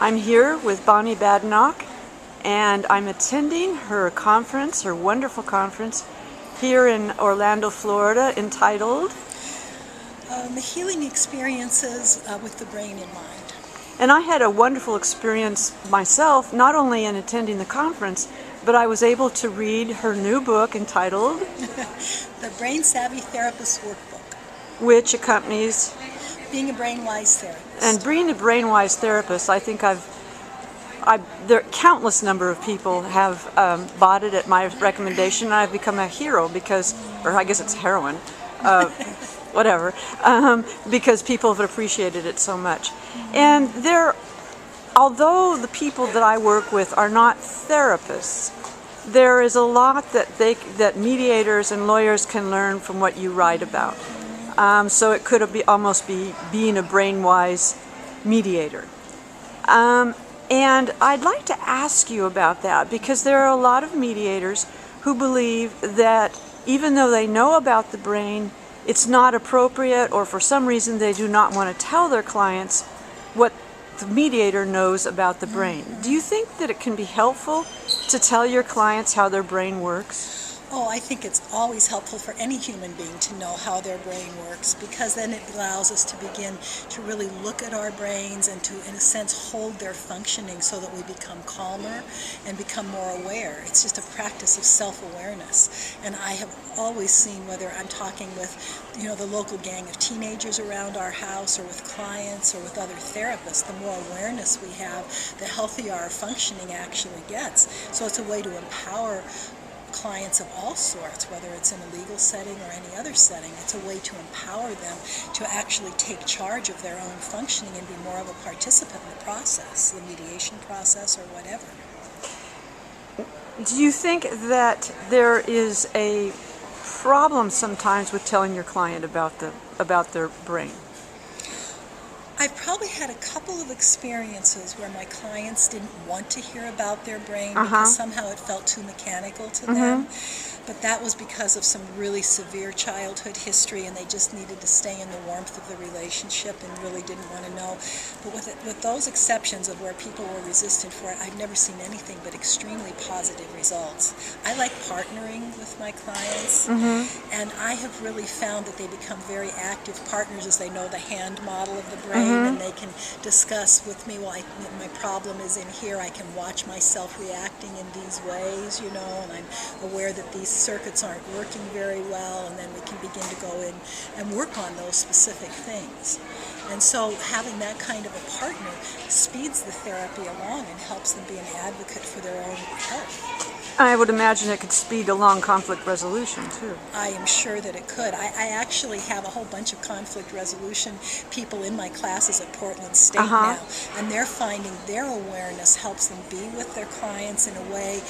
I'm here with Bonnie Badenoch, and I'm attending her conference, her wonderful conference, here in Orlando, Florida, entitled Healing Experiences with the Brain in Mind. And I had a wonderful experience myself, not only in attending the conference, but I was able to read her new book entitled The Brain Savvy Therapist Workbook, which accompanies Being a Brain-Wise Therapist. And being a brain-wise therapist, I think there countless number of people have bought it at my recommendation, and I've become a hero because, or I guess it's heroine, whatever, because people have appreciated it so much. And although the people that I work with are not therapists, there is a lot that mediators and lawyers can learn from what you write about. So it could almost be being a brain-wise mediator. And I'd like to ask you about that, because there are a lot of mediators who believe that even though they know about the brain, it's not appropriate, or for some reason they do not want to tell their clients what the mediator knows about the brain. Do you think that it can be helpful to tell your clients how their brain works? Oh, I think it's always helpful for any human being to know how their brain works, because then it allows us to begin to really look at our brains and to, in a sense, hold their functioning so that we become calmer and become more aware. It's just a practice of self-awareness. And I have always seen, whether I'm talking with, the local gang of teenagers around our house, or with clients, or with other therapists, the more awareness we have, the healthier our functioning actually gets. So it's a way to empower clients of all sorts, whether it's in a legal setting or any other setting. It's a way to empower them to actually take charge of their own functioning and be more of a participant in the process, the mediation process or whatever. Do you think that there is a problem sometimes with telling your client about their brain? I've probably had a couple of experiences where my clients didn't want to hear about their brain because somehow it felt too mechanical to them. But that was because of some really severe childhood history, and they just needed to stay in the warmth of the relationship and really didn't want to know. But with those exceptions of where people were resistant for it, I've never seen anything but extremely positive results. I like partnering with my clients, and I have really found that they become very active partners as they know the hand model of the brain, and they can discuss with me, well, my problem is in here, I can watch myself reacting in these ways, and I'm aware that these circuits aren't working very well, and then we can begin to go in and work on those specific things. And so having that kind of a partner speeds the therapy along and helps them be an advocate for their own health. I would imagine it could speed along conflict resolution, too. I am sure that it could. I actually have a whole bunch of conflict resolution people in my classes at Portland State now, and they're finding their awareness helps them be with their clients in a way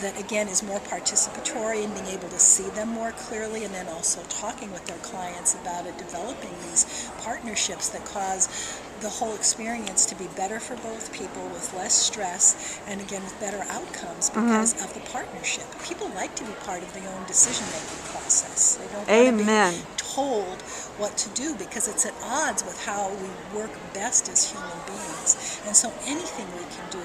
that, again, is more participatory and being able to see them more clearly, and then also talking with their clients about it, developing these partnerships that cause the whole experience to be better for both people, with less stress, and again with better outcomes because of the partnership. People like to be part of their own decision-making process. They don't want to be told what to do, because it's at odds with how we work best as human beings. And so anything we can do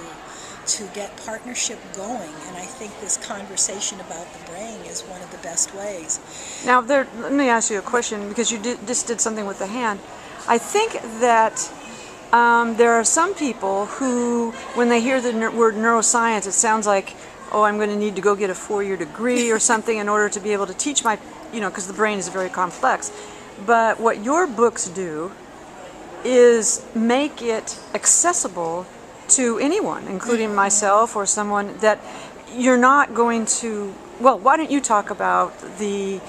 to get partnership going, and I think this conversation about the brain is one of the best ways. Now, let me ask you a question, because you just did something with the hand. I think that there are some people who, when they hear the word neuroscience, it sounds like, oh, I'm going to need to go get a 4-year degree or something in order to be able to teach because the brain is very complex. But what your books do is make it accessible to anyone, including myself or someone, that you're not going to, well, why don't you talk about the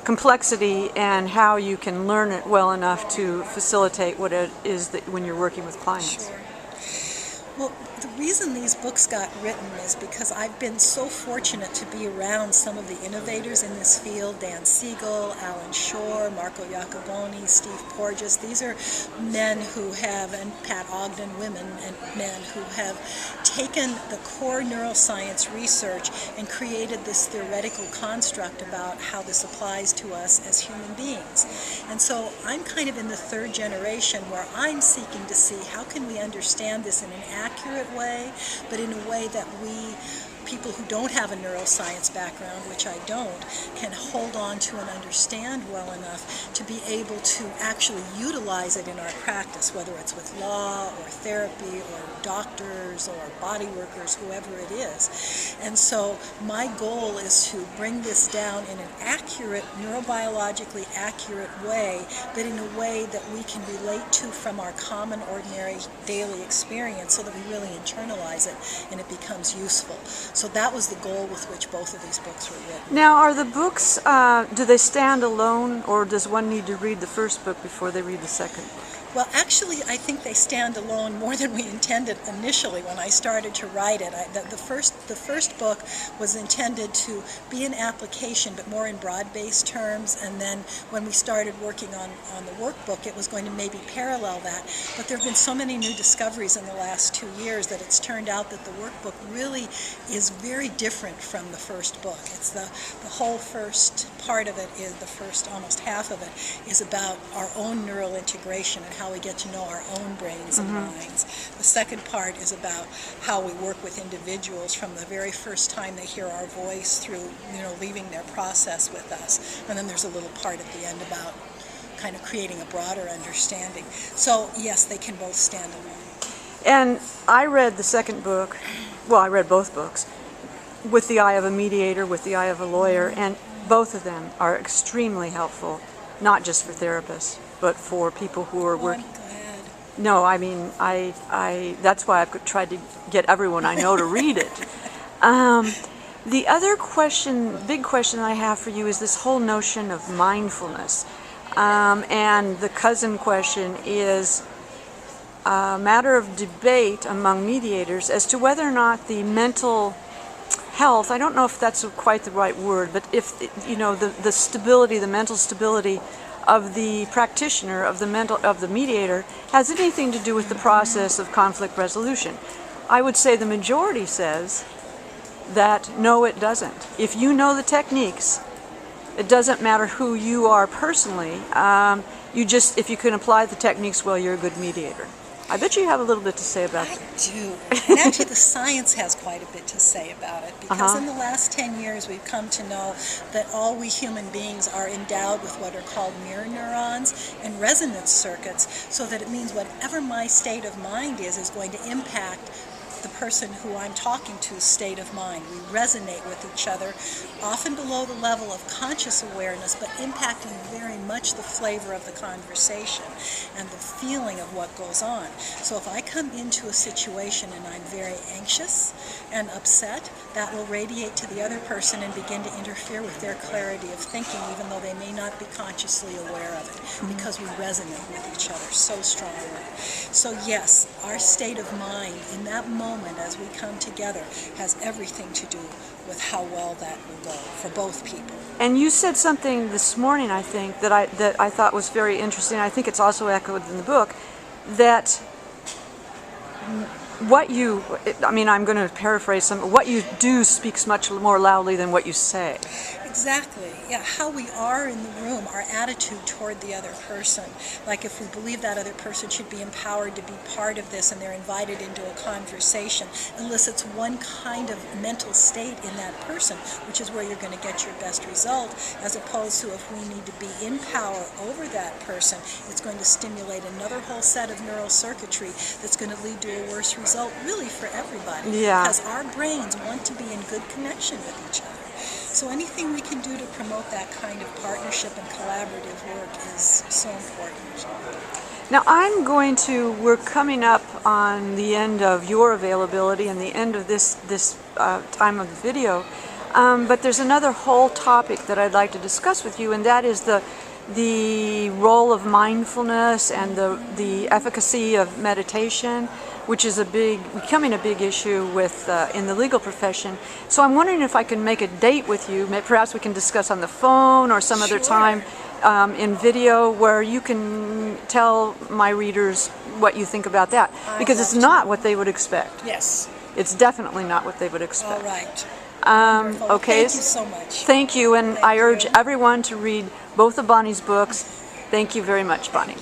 complexity and how you can learn it well enough to facilitate what it is that when you're working with clients. Sure. Well, the reason these books got written is because I've been so fortunate to be around some of the innovators in this field: Dan Siegel, Alan Shore, Marco Iacoboni, Steve Porges. These are men who have, and Pat Ogden, women and men who have taken the core neuroscience research and created this theoretical construct about how this applies to us as human beings. And so I'm kind of in the third generation where I'm seeking to see how can we understand this in an accurate way, but in a way that we, people who don't have a neuroscience background, which I don't, can hold on to and understand well enough to be able to actually utilize it in our practice, whether it's with law or therapy or doctors or body workers, whoever it is. And so my goal is to bring this down in an accurate, neurobiologically accurate way, but in a way that we can relate to from our common, ordinary, daily experience, so that we really internalize it and it becomes useful. So that was the goal with which both of these books were written. Now, are the books, do they stand alone, or does one need to read the first book before they read the second book? Well, actually, I think they stand alone more than we intended initially when I started to write it. The first book was intended to be an application, but more in broad-based terms, and then when we started working on the workbook, it was going to maybe parallel that. But there have been so many new discoveries in the last 2 years that it's turned out that the workbook really is very different from the first book. It's the whole first part of it, is the first almost half of it, is about our own neural integration and how we get to know our own brains and minds. The second part is about how we work with individuals from the very first time they hear our voice through, leaving their process with us. And then there's a little part at the end about kind of creating a broader understanding. So yes, they can both stand alone. And I read the second book, well, I read both books, with the eye of a mediator, with the eye of a lawyer, and both of them are extremely helpful, not just for therapists, but for people who are working. I'm glad. No, I mean, I that's why I've tried to get everyone I know to read it. The other question, big question I have for you is this whole notion of mindfulness. And the cousin question is a matter of debate among mediators as to whether or not the mental health, I don't know if that's quite the right word, but if, the stability, the mental stability of the practitioner, of the mediator, has anything to do with the process of conflict resolution. I would say the majority says that no, it doesn't. If you know the techniques, it doesn't matter who you are personally. If you can apply the techniques well, you're a good mediator. I bet you have a little bit to say about that. I do. And actually the science has quite a bit to say about it, because in the last 10 years we've come to know that all we human beings are endowed with what are called mirror neurons and resonance circuits, so that it means whatever my state of mind is going to impact the person who I'm talking to's state of mind. We resonate with each other, often below the level of conscious awareness, but impacting very much the flavor of the conversation and the feeling of what goes on. So if I come into a situation and I'm very anxious and upset, that will radiate to the other person and begin to interfere with their clarity of thinking, even though they may not be consciously aware of it, because we resonate with each other so strongly. So yes, our state of mind in that moment as we come together has everything to do with how well that will go for both people. And you said something this morning, I think, that I thought was very interesting. I think it's also echoed in the book, that I'm going to paraphrase what you do speaks much more loudly than what you say. Exactly. Yeah, how we are in the room, our attitude toward the other person. Like if we believe that other person should be empowered to be part of this and they're invited into a conversation, elicits one kind of mental state in that person, which is where you're going to get your best result, as opposed to if we need to be in power over that person, it's going to stimulate another whole set of neural circuitry that's going to lead to a worse result, really for everybody. Yeah. Because our brains want to be in good connection with each other. So anything we can do to promote that kind of partnership and collaborative work is so important. Now we're coming up on the end of your availability and the end of this time of the video, but there's another whole topic that I'd like to discuss with you, and that is the the role of mindfulness and the efficacy of meditation, which is becoming a big issue with in the legal profession. So I'm wondering if I can make a date with you. Perhaps we can discuss on the phone or some other time in video, where you can tell my readers what you think about that, because it's not what they would expect. Yes. It's definitely not what they would expect. All right. Okay. Thank you so much. Thank you, and Thank I urge you. everyone to read both of Bonnie's books. Thank you very much, Bonnie.